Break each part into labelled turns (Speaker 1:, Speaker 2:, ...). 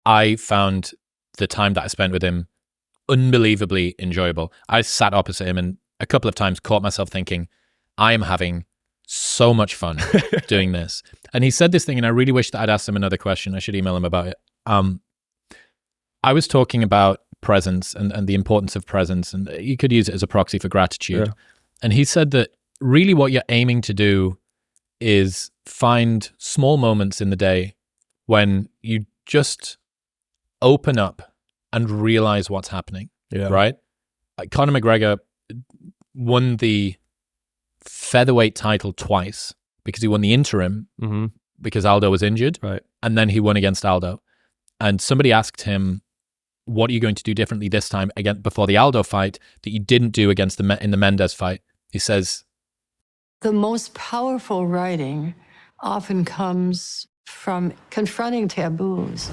Speaker 1: I found the time that I spent with him unbelievably enjoyable. I sat opposite him and a couple of times caught myself thinking, I am having so much fun doing this. And he said this thing, and I really wish that I'd asked him another question. I should email him about it. I was talking about presence and the importance of presence, and you could use it as a proxy for gratitude. Yeah. And he said that really what you're aiming to do is find small moments in the day when you just open up and realize what's happening, right? Conor McGregor won the featherweight title twice because he won the interim because Aldo was injured, right? And then he won against Aldo. And somebody asked him, what are you going to do differently this time again before the Aldo fight that you didn't do against in the Mendes fight? He says,
Speaker 2: the most powerful writing often comes from confronting taboos.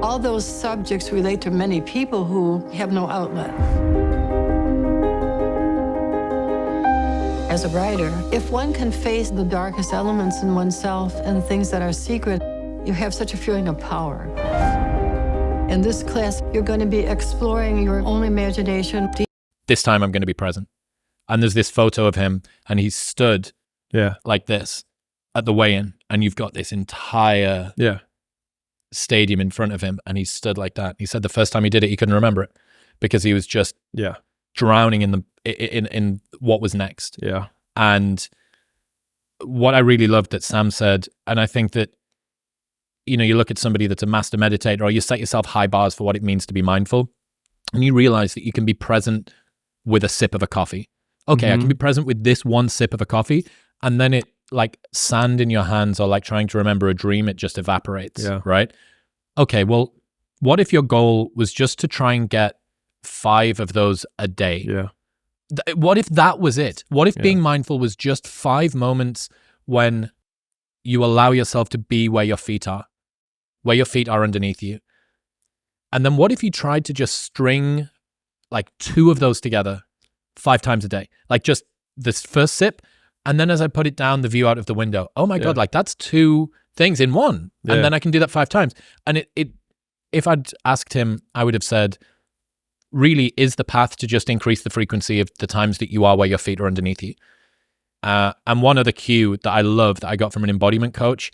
Speaker 2: All those subjects relate to many people who have no outlet. As a writer, if one can face the darkest elements in oneself and things that are secret, you have such a feeling of power. In this class, you're going to be exploring your own imagination.
Speaker 1: This time I'm going to be present. And there's this photo of him, and he's stood like this at the weigh-in, and you've got this entire stadium in front of him, and he's stood like that. He said the first time he did it, he couldn't remember it because he was just drowning in what was next. Yeah. And what I really loved that Sam said, and I think that, you know, you look at somebody that's a master meditator, or you set yourself high bars for what it means to be mindful, and you realize that you can be present with a sip of a coffee. Okay, I can be present with this one sip of a coffee, and then it, like sand in your hands or like trying to remember a dream, it just evaporates, right? Okay, well, what if your goal was just to try and get 5 of those a day? Yeah. What if that was it? What if being mindful was just 5 moments when you allow yourself to be where your feet are underneath you? And then what if you tried to just string like 2 of those together 5 times a day? Like just this first sip, and then as I put it down, the view out of the window. Oh my God, like that's 2 things in one. And then I can do that 5 times. And if I'd asked him, I would have said, really, is the path to just increase the frequency of the times that you are where your feet are underneath you? And one other cue that I love that I got from an embodiment coach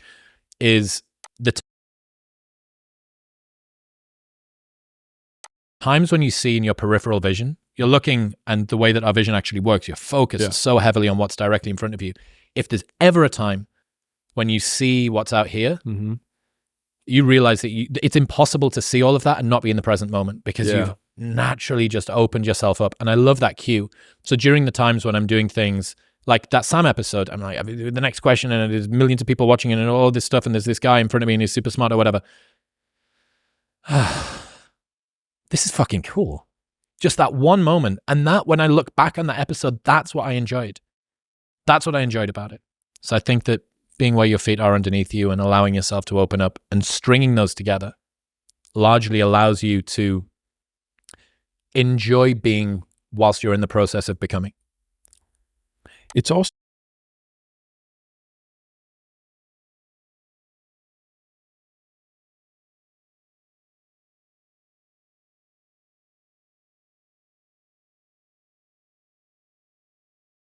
Speaker 1: is the times when you see in your peripheral vision, you're looking, and the way that our vision actually works, you're focused so heavily on what's directly in front of you. If there's ever a time when you see what's out here, you realize that it's impossible to see all of that and not be in the present moment because you've naturally just opened yourself up. And I love that cue. So during the times when I'm doing things like that Sam episode, I'm like, the next question, and there's millions of people watching and all this stuff, and there's this guy in front of me and he's super smart or whatever. This is fucking cool. Just that one moment. And that, when I look back on that episode, that's what I enjoyed. That's what I enjoyed about it. So I think that being where your feet are underneath you and allowing yourself to open up and stringing those together largely allows you to enjoy being whilst you're in the process of becoming.
Speaker 3: It's also